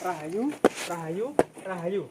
Rahayu, rahayu, rahayu.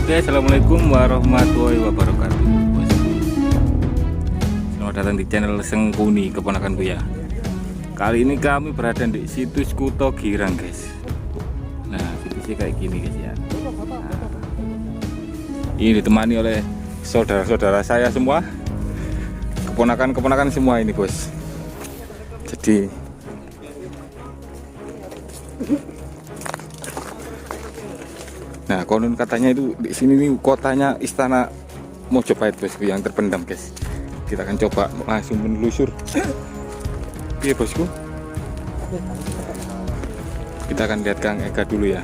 Oke, assalamualaikum warahmatullahi wabarakatuh. Selamat datang di channel Sengkuni keponakan Buya. Kali ini kami berada di situs Kuto Girang, guys. Nah, situsnya kayak gini, guys ya. Ini ditemani oleh saudara-saudara saya semua, keponakan-keponakan semua ini, bos. Jadi nah, konon katanya itu di sini nih kotanya Istana Mojopahit, bosku, yang terpendam, guys. Kita akan coba langsung menelusur. Iya, bosku. Kita akan lihat Kang Eka dulu ya.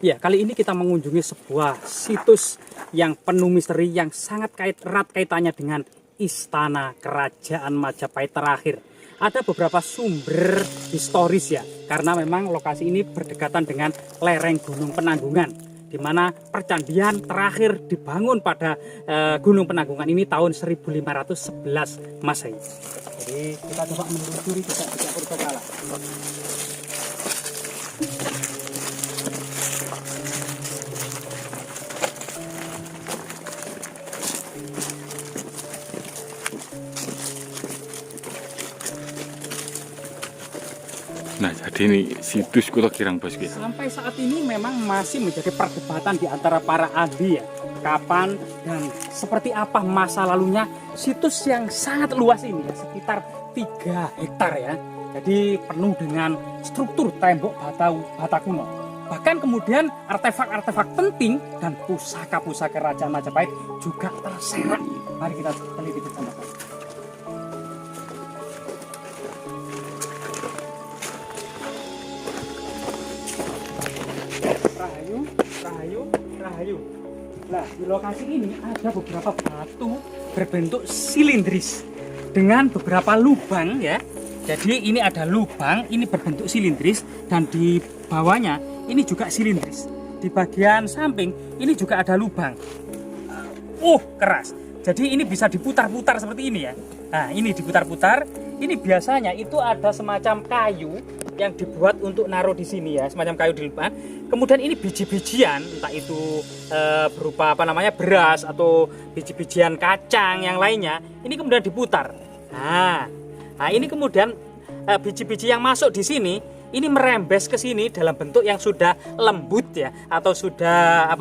Ya, kali ini kita mengunjungi sebuah situs yang penuh misteri yang sangat erat kaitannya dengan istana kerajaan Majapahit terakhir. Ada beberapa sumber historis ya, karena memang lokasi ini berdekatan dengan lereng Gunung Penanggungan, di mana percandian terakhir dibangun pada Gunung Penanggungan ini tahun 1511 Masehi. Jadi kita coba menelusuri jejak purbakala. Nah, jadi ini situs Kuto Girang, bosku. Sampai saat ini memang masih menjadi perdebatan di antara para ahli ya. Kapan dan seperti apa masa lalunya situs yang sangat luas ini ya, sekitar 3 hektar ya. Jadi penuh dengan struktur tembok bata kuno. Bahkan kemudian artefak-artefak penting dan pusaka-pusaka Kerajaan Majapahit juga terserak. Mari kita teliti bersama. Rahayu, rahayu, rahayu. Nah, di lokasi ini ada beberapa batu berbentuk silindris dengan beberapa lubang ya. Jadi ini ada lubang, ini berbentuk silindris, dan di bawahnya ini juga silindris. Di bagian samping ini juga ada lubang. Keras. Jadi ini bisa diputar-putar seperti ini ya. Nah, ini diputar-putar. Ini biasanya itu ada semacam kayu yang dibuat untuk naruh di sini ya, semacam kayu di depan. Kemudian ini biji-bijian, entah itu berupa beras atau biji-bijian kacang yang lainnya. Ini kemudian diputar. Nah, ini kemudian biji-biji yang masuk di sini ini merembes ke sini dalam bentuk yang sudah lembut ya, atau sudah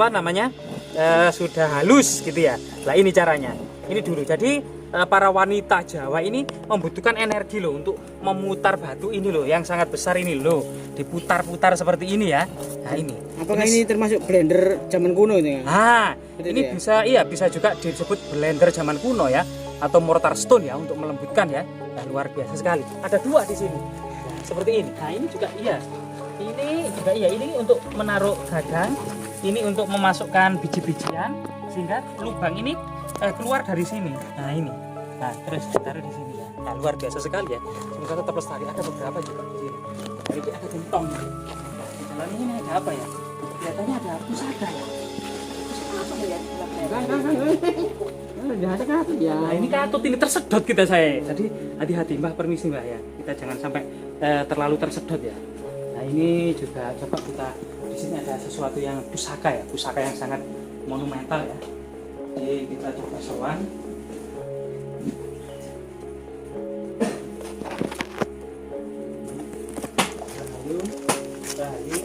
sudah halus gitu ya. Nah, ini caranya. Ini dulu. Jadi para wanita Jawa ini membutuhkan energi loh untuk memutar batu ini loh yang sangat besar ini loh, diputar-putar seperti ini ya. Nah, ini. Apakah ini termasuk blender zaman kuno ini? Ini ya? bisa juga disebut blender zaman kuno ya, atau mortar stone ya untuk melembutkan ya. Nah, luar biasa sekali. Ada 2 di sini. Nah, seperti ini. Nah, ini juga iya. Ini juga iya. Ini untuk menaruh gagang, ini untuk memasukkan biji-bijian sehingga lubang ini keluar dari sini. Nah, ini. Nah, terus ditaruh di sini ya. Nah, luar biasa sekali ya. Semoga tetap lestari. Ada beberapa juga di sini. Jadi ini ada gentong. Nah, di dalam ini ada apa ya? Kelihatannya ada pusaka ya. Pusaka apa ya? Nah, ini katut, ini tersedot kita saya. Jadi hati-hati Mbah, permisi Mbah ya. Kita jangan sampai terlalu tersedot ya. Nah, ini juga coba kita di sini ada sesuatu yang pusaka ya, pusaka yang sangat monumental ya. Jadi kita coba sowan. Rahayu.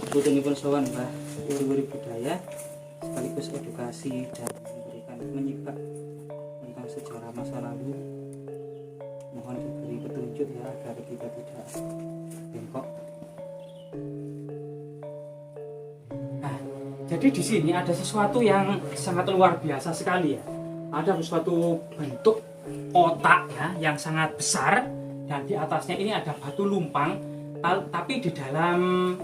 Butunipun sowan Mbah, uri-uri budaya sekaligus edukasi dan memberikan menyibak tentang sejarah masa lalu. Mohon diberi petunjuk ya agar kita tidak bengkok. Nah, jadi di sini ada sesuatu yang sangat luar biasa sekali ya. Ada sesuatu bentuk kotak ya yang sangat besar, dan di atasnya ini ada batu lumpang, tapi di dalam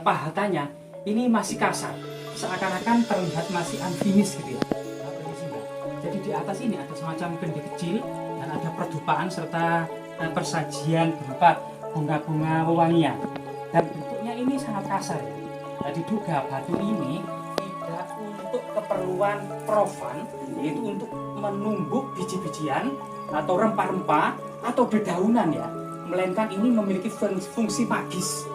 pahatannya ini masih kasar, seakan-akan terlihat masih unfinished gitu ya. Jadi di atas ini ada semacam kendi kecil dan ada perdupaan serta persajian berupa bunga-bunga wewangian, dan bentuknya ini sangat kasar ya. Nah, diduga batu ini tidak untuk keperluan profan, yaitu untuk menumbuk biji-bijian atau rempah-rempah atau dedaunan ya, melainkan ini memiliki fungsi magis,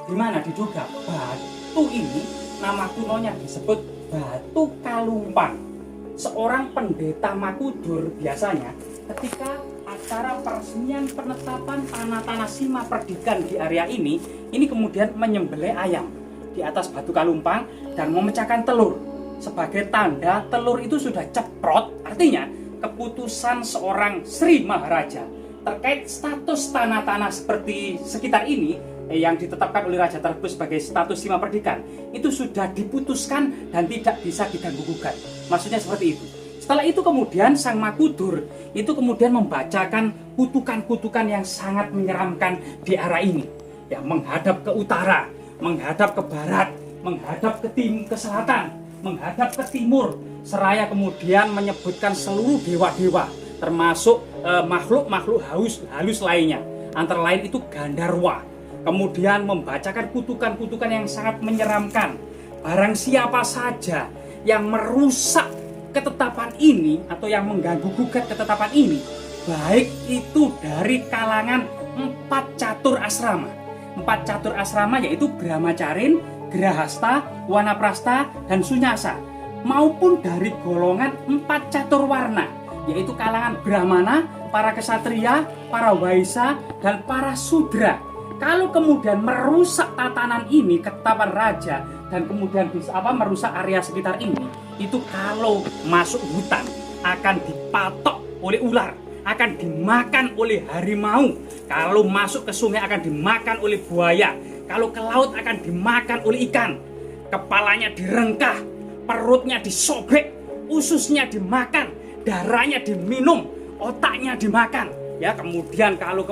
di mana diduga batu ini nama kunonya disebut batu kalumpang. Seorang pendeta Makudur biasanya ketika acara peresmian penetapan tanah-tanah Sima Perdikan di area ini kemudian menyembelih ayam di atas batu kalumpang dan memecahkan telur sebagai tanda telur itu sudah ceprot, artinya keputusan seorang Sri Maharaja terkait status tanah-tanah seperti sekitar ini yang ditetapkan oleh Raja tersebut sebagai status Sima Perdikan itu sudah diputuskan dan tidak bisa diganggu-gugat. Maksudnya seperti itu. Setelah itu kemudian Sang Makudur itu kemudian membacakan kutukan-kutukan yang sangat menyeramkan di arah ini. Ya, menghadap ke utara, menghadap ke barat, menghadap ke selatan, menghadap ke timur, seraya kemudian menyebutkan seluruh dewa-dewa termasuk makhluk-makhluk halus lainnya, antara lain itu Gandarwa. Kemudian membacakan kutukan-kutukan yang sangat menyeramkan. Barang siapa saja yang merusak ketetapan ini atau yang mengganggu gugat ketetapan ini, baik itu dari kalangan 4 catur asrama. 4 catur asrama yaitu Brahmacarin, Grahasta, Wanaprasta, dan Sunyasa, maupun dari golongan 4 catur warna, yaitu kalangan Brahmana, para kesatria, para waisa, dan para sudra. Kalau kemudian merusak tatanan ini, ketetapan raja, dan kemudian bisa merusak area sekitar ini, itu kalau masuk hutan akan dipatok oleh ular, akan dimakan oleh harimau. Kalau masuk ke sungai akan dimakan oleh buaya. Kalau ke laut akan dimakan oleh ikan. Kepalanya direngkah, perutnya disobek, ususnya dimakan, darahnya diminum, otaknya dimakan. Ya, kemudian kalau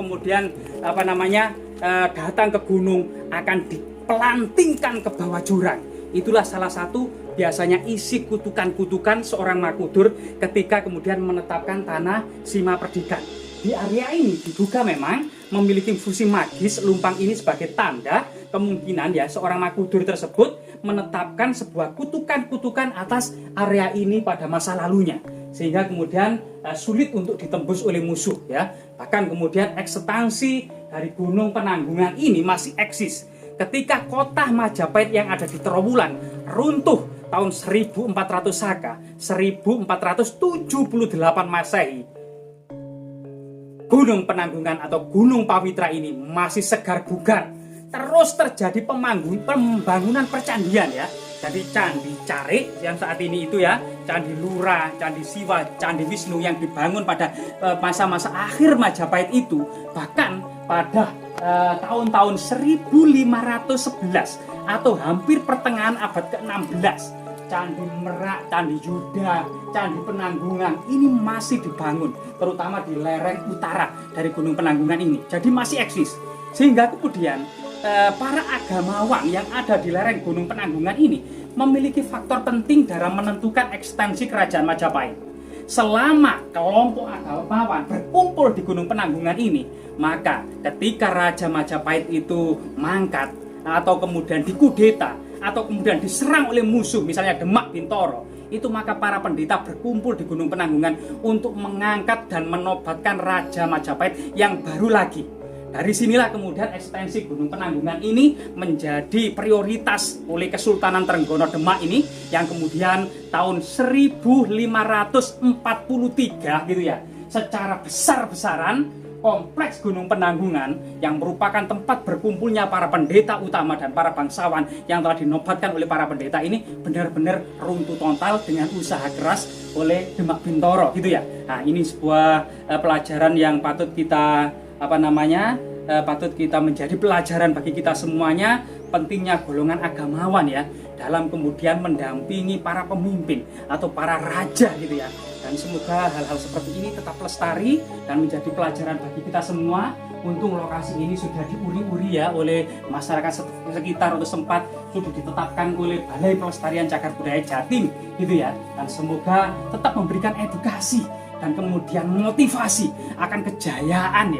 datang ke gunung akan dipelantingkan ke bawah jurang. Itulah salah satu biasanya isi kutukan-kutukan seorang Makudur ketika kemudian menetapkan tanah Sima Perdikan. Di area ini diduga memang memiliki fungsi magis lumpang ini sebagai tanda kemungkinan ya seorang Makudur tersebut menetapkan sebuah kutukan-kutukan atas area ini pada masa lalunya, sehingga kemudian sulit untuk ditembus oleh musuh ya. Bahkan kemudian eksistensi dari Gunung Penanggungan ini masih eksis ketika kota Majapahit yang ada di Trowulan runtuh tahun 1400 Saka, 1478 Masehi. Gunung Penanggungan atau Gunung Pawitra ini masih segar bugar. Terus terjadi pembangunan percandian ya. Jadi Candi Carik yang saat ini itu ya, Candi Lura, Candi Siwa, Candi Wisnu yang dibangun pada masa-masa akhir Majapahit itu, bahkan pada tahun-tahun 1511 atau hampir pertengahan abad ke-16, Candi Merak, Candi Yuda, Candi Penanggungan ini masih dibangun, terutama di lereng utara dari Gunung Penanggungan ini. Jadi masih eksis. Sehingga kemudian para agamawan yang ada di lereng Gunung Penanggungan ini memiliki faktor penting dalam menentukan ekstensi kerajaan Majapahit. Selama kelompok agamawan berkumpul di Gunung Penanggungan ini, maka ketika Raja Majapahit itu mangkat atau kemudian dikudeta atau kemudian diserang oleh musuh, misalnya Demak Bintoro, itu maka para pendeta berkumpul di Gunung Penanggungan untuk mengangkat dan menobatkan Raja Majapahit yang baru lagi. Dari sinilah kemudian ekstensi Gunung Penanggungan ini menjadi prioritas oleh Kesultanan Trenggono Demak ini, yang kemudian tahun 1543 gitu ya, secara besar-besaran kompleks Gunung Penanggungan yang merupakan tempat berkumpulnya para pendeta utama dan para bangsawan yang telah dinobatkan oleh para pendeta ini benar-benar runtuh total dengan usaha keras oleh Demak Bintoro gitu ya. Nah, ini sebuah pelajaran yang patut kita patut kita menjadi pelajaran bagi kita semuanya, pentingnya golongan agamawan ya dalam kemudian mendampingi para pemimpin atau para raja gitu ya. Dan semoga hal-hal seperti ini tetap lestari dan menjadi pelajaran bagi kita semua. Untung lokasi ini sudah diuri-uri ya oleh masyarakat sekitar atau sempat sudah ditetapkan oleh Balai Pelestarian Cagar Budaya Jatim gitu ya. Dan semoga tetap memberikan edukasi dan kemudian motivasi akan kejayaan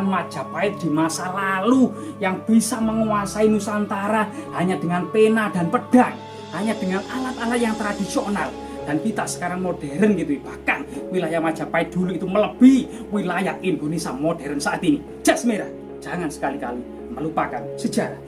Majapahit di masa lalu yang bisa menguasai Nusantara hanya dengan pena dan pedang, hanya dengan alat-alat yang tradisional. Dan kita sekarang modern gitu, bahkan wilayah Majapahit dulu itu melebihi wilayah Indonesia modern saat ini. Jas merah, jangan sekali-kali melupakan sejarah.